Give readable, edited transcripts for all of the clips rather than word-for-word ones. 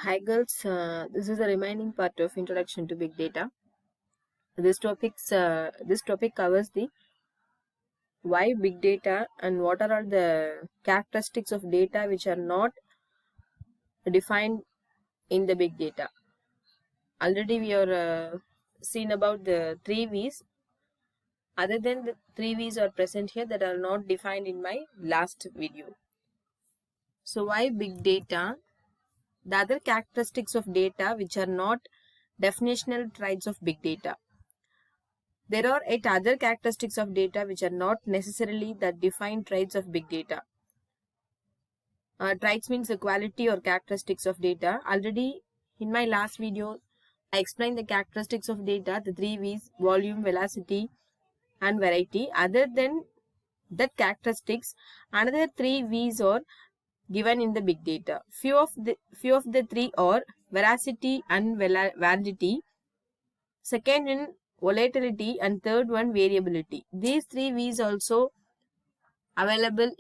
Hi girls, this is the remaining part of Introduction to Big Data. This topic covers the why big data and what are all the characteristics of data which are not defined in the big data. Already we are seen about the 3 V's. Other than the 3 V's are present here that are not defined in my last video. So why big data? The other characteristics of data which are not definitional traits of big data. There are 8 other characteristics of data which are not necessarily the defined traits of big data. Traits means the quality or characteristics of data. Already in my last video, I explained the characteristics of data, the 3 V's, volume, velocity and variety. Other than that characteristics, another 3 V's are given in the big data. Few of the three are veracity and validity. Second in volatility, and third one variability. These 3 V's also available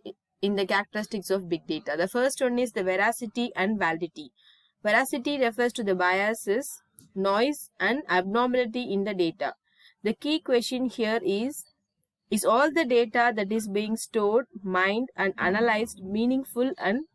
in the characteristics of big data. The first one is the veracity and validity. Veracity refers to the biases, noise and abnormality in the data. The key question here is all the data that is being stored, mined and analyzed meaningful and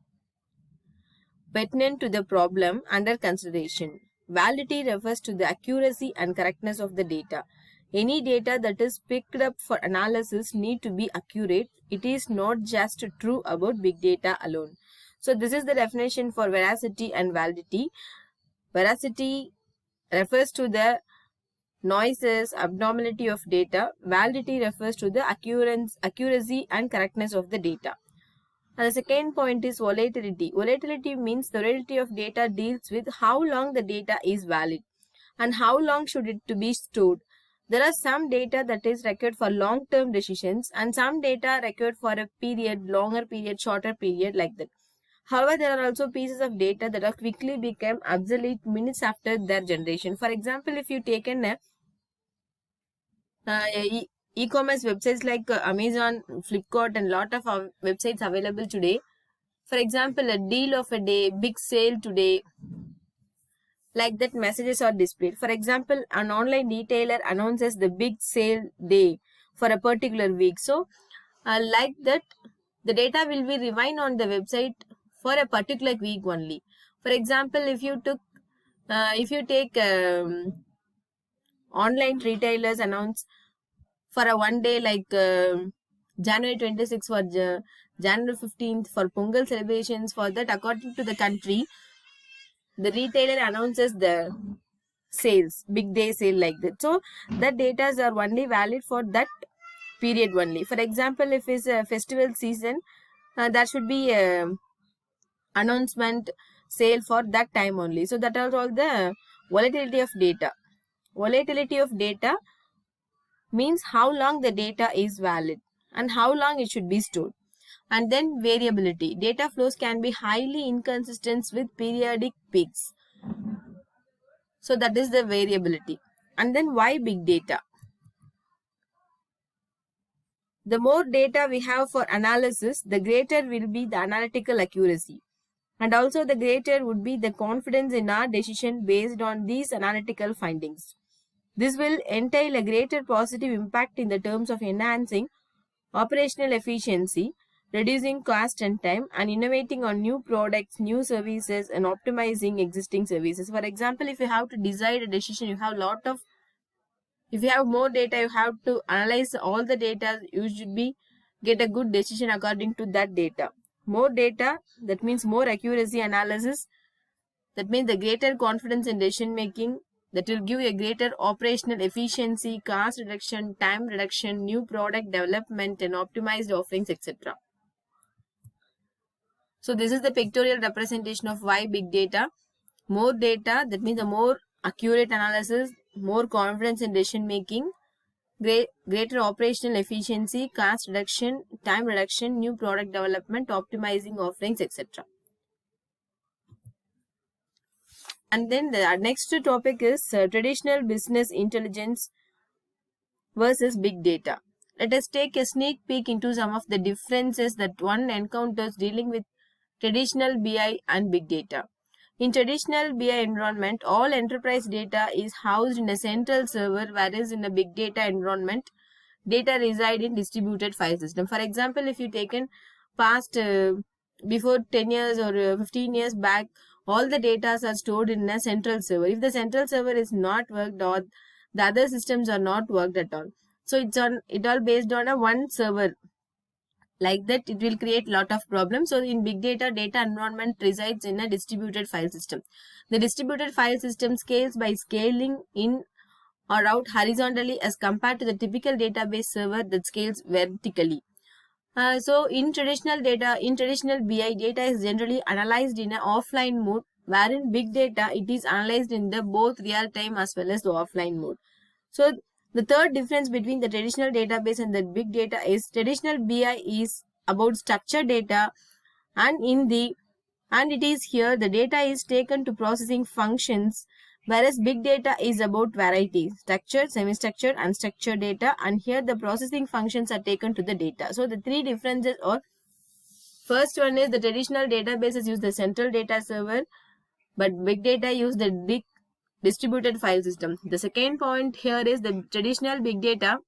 pertinent to the problem under consideration? Validity refers to the accuracy and correctness of the data. Any data that is picked up for analysis need to be accurate. It is not just true about big data alone. So this is the definition for veracity and validity. Veracity refers to the noises, abnormality of data. Validity refers to the accuracy and correctness of the data. And the second point is volatility. Volatility means the volatility of data deals with how long the data is valid and how long should it to be stored. There are some data that is required for long-term decisions and some data required for a period, longer period, shorter period, like that. However, there are also pieces of data that are quickly become obsolete minutes after their generation. For example, if you take an e-commerce websites like Amazon, Flipkart and lot of websites available today. For example, a deal of a day, big sale today, like that messages are displayed. For example, an online retailer announces the big sale day for a particular week. So, like that, the data will be rewind on the website for a particular week only. For example, if you take online retailers announce for a one day like January 26th for January 15th for Pongal celebrations, for that according to the country, the retailer announces the sales, big day sale, like that. So the data are only valid for that period only. For example, if it's a festival season, there should be a announcement sale for that time only. So that are all the volatility of data. Volatility of data means how long the data is valid and how long it should be stored. And then variability. Data flows can be highly inconsistent with periodic peaks. So that is the variability. And then why big data? The more data we have for analysis, the greater will be the analytical accuracy. And also the greater would be the confidence in our decision based on these analytical findings. This will entail a greater positive impact in the terms of enhancing operational efficiency, reducing cost and time, and innovating on new products, new services, and optimizing existing services. For example, if you have to decide a decision, if you have more data, you have to analyze all the data, you should get a good decision according to that data. More data, that means more accuracy analysis, that means the greater confidence in decision making, that will give a greater operational efficiency, cost reduction, time reduction, new product development and optimized offerings, etc. So this is the pictorial representation of why big data. More data, that means the more accurate analysis, more confidence in decision making, greater operational efficiency, cost reduction, time reduction, new product development, optimizing offerings, etc. And then the next topic is traditional business intelligence versus big data. Let us take a sneak peek into some of the differences that one encounters dealing with traditional BI and big data. In traditional BI environment, all enterprise data is housed in a central server, whereas in a big data environment, data reside in distributed file system. For example, if you taken past before 10 years or 15 years back, all the data are stored in a central server. If the central server is not worked or the other systems are not worked at all, so it all based on a one server. Like that, it will create lot of problems. So in big data environment resides in a distributed file system. The distributed file system scales by scaling in or out horizontally as compared to the typical database server that scales vertically. So in traditional BI, data is generally analyzed in an offline mode, wherein big data, it is analyzed in the both real time as well as the offline mode. So the third difference between the traditional database and the big data is traditional BI is about structured data, and it is here the data is taken to processing functions, whereas big data is about variety, structured, semi-structured, unstructured data, and here the processing functions are taken to the data. So the three differences are, first one is the traditional databases use the central data server, but big data use the distributed file system. The second point here is the traditional big data,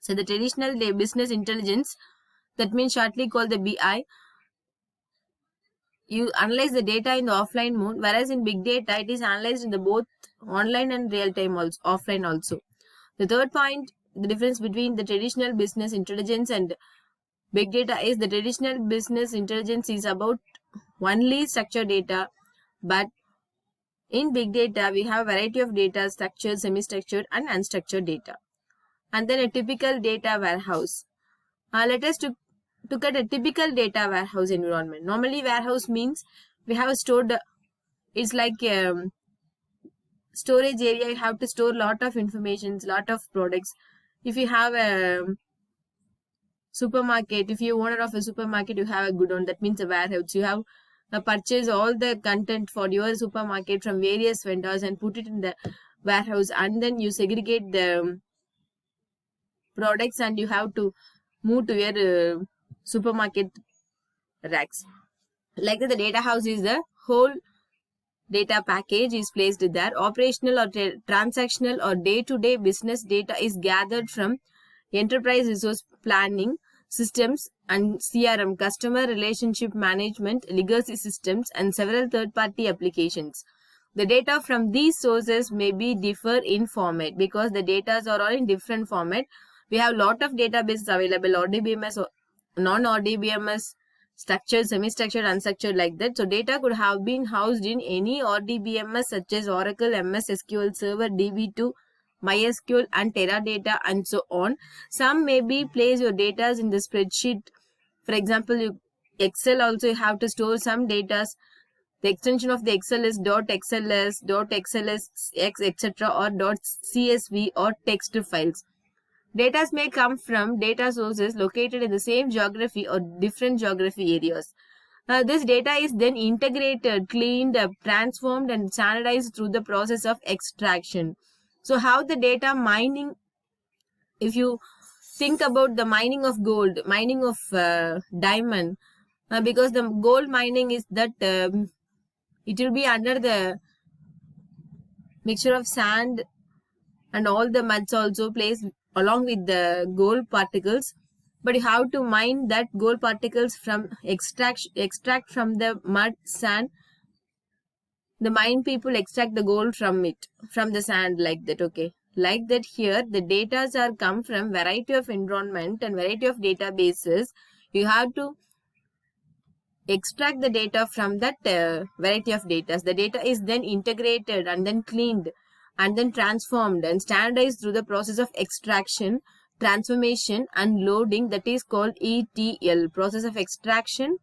so the traditional business intelligence, that means shortly called the BI, you analyze the data in the offline mode, whereas in big data it is analyzed in the both online and real time also, offline also. The third point, the difference between the traditional business intelligence and big data is the traditional business intelligence is about only structured data, but in big data, we have a variety of data, structured, semi-structured, and unstructured data. And then a typical data warehouse. Let us look at a typical data warehouse environment. Normally, warehouse means we have stored, it's like storage area. You have to store lot of information, lot of products. If you have a supermarket, if you're owner of a supermarket, you have a godown, that means a warehouse. You have purchase all the content for your supermarket from various vendors and put it in the warehouse, and then you segregate the products and you have to move to your supermarket racks. Like that, the data house is the whole data package is placed there. Operational or transactional or day-to-day business data is gathered from enterprise resource planning systems and CRM, customer relationship management, legacy systems, and several third-party applications. The data from these sources may be differ in format because the data are all in different format. We have lot of databases available, RDBMS or non-RDBMS, structured, semi-structured, unstructured, like that. So data could have been housed in any RDBMS such as Oracle, MS SQL Server, DB2, MySQL, and Teradata, and so on. Some maybe place your data in the spreadsheet. For example, Excel also you have to store some data. The extension of the Excel is .xls, .xlsx, etc. or .csv or text files. Data may come from data sources located in the same geography or different geography areas. This data is then integrated, cleaned up, transformed, and standardized through the process of extraction. So how the data mining, if you think about the mining of gold, mining of diamond, because the gold mining is that it will be under the mixture of sand and all the muds also placed along with the gold particles. But you have to mine that gold particles from extract from the mud, sand. The mine people extract the gold from it, from the sand, like that. Okay, like that here the data are come from variety of environment and variety of databases. You have to extract the data from that variety of data. The data is then integrated and then cleaned and then transformed and standardized through the process of extraction, transformation, and loading, that is called ETL, process of extraction.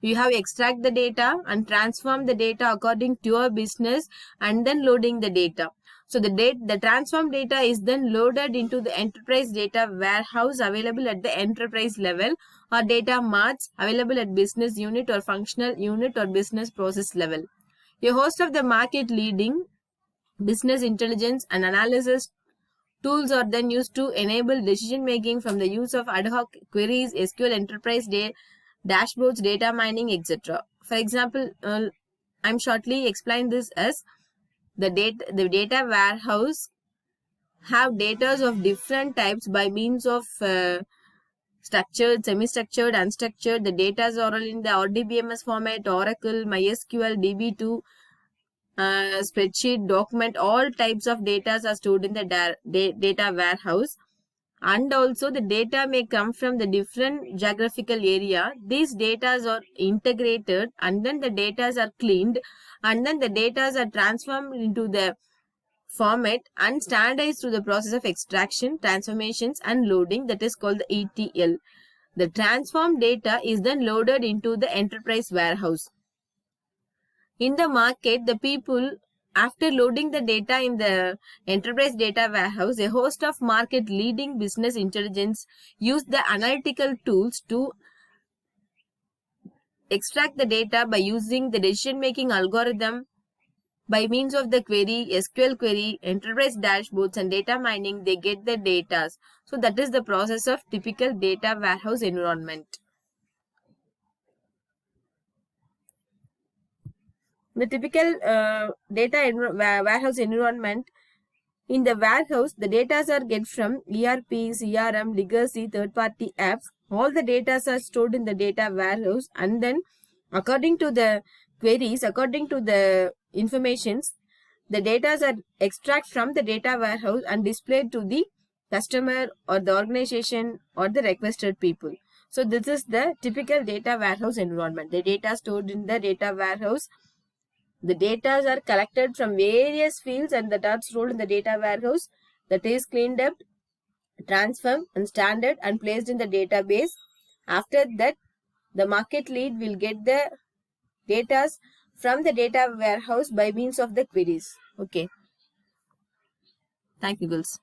You have extract the data and transform the data according to your business and then loading the data. So the transformed data is then loaded into the enterprise data warehouse available at the enterprise level, or data marts available at business unit or functional unit or business process level. A host of the market leading business intelligence and analysis tools are then used to enable decision making from the use of ad hoc queries, SQL enterprise dashboards, data mining, etc. For example, I'm shortly explain this as the data warehouse have data of different types by means of structured, semi-structured, unstructured. The data are all in the RDBMS format, Oracle, MySQL, DB2, spreadsheet, document. All types of data are stored in the data warehouse. And also the data may come from the different geographical area. These data are integrated and then the data are cleaned and then the data are transformed into the format and standardized through the process of extraction, transformations and loading, that is called the ETL. The transformed data is then loaded into the enterprise warehouse. In the market, the people, after loading the data in the enterprise data warehouse, a host of market leading business intelligence use the analytical tools to extract the data by using the decision making algorithm. By means of the query, SQL query, enterprise dashboards and data mining, they get the data. So that is the process of typical data warehouse environment. The typical data warehouse environment. In the warehouse, the data are get from ERP, CRM, legacy, third-party apps. All the data are stored in the data warehouse and then according to the queries, according to the informations, the data are extracted from the data warehouse and displayed to the customer or the organization or the requested people. So this is the typical data warehouse environment. The data stored in the data warehouse. The data are collected from various fields and that are stored in the data warehouse. That is cleaned up, transformed and standard and placed in the database. After that, the market lead will get the data from the data warehouse by means of the queries. Okay. Thank you, girls.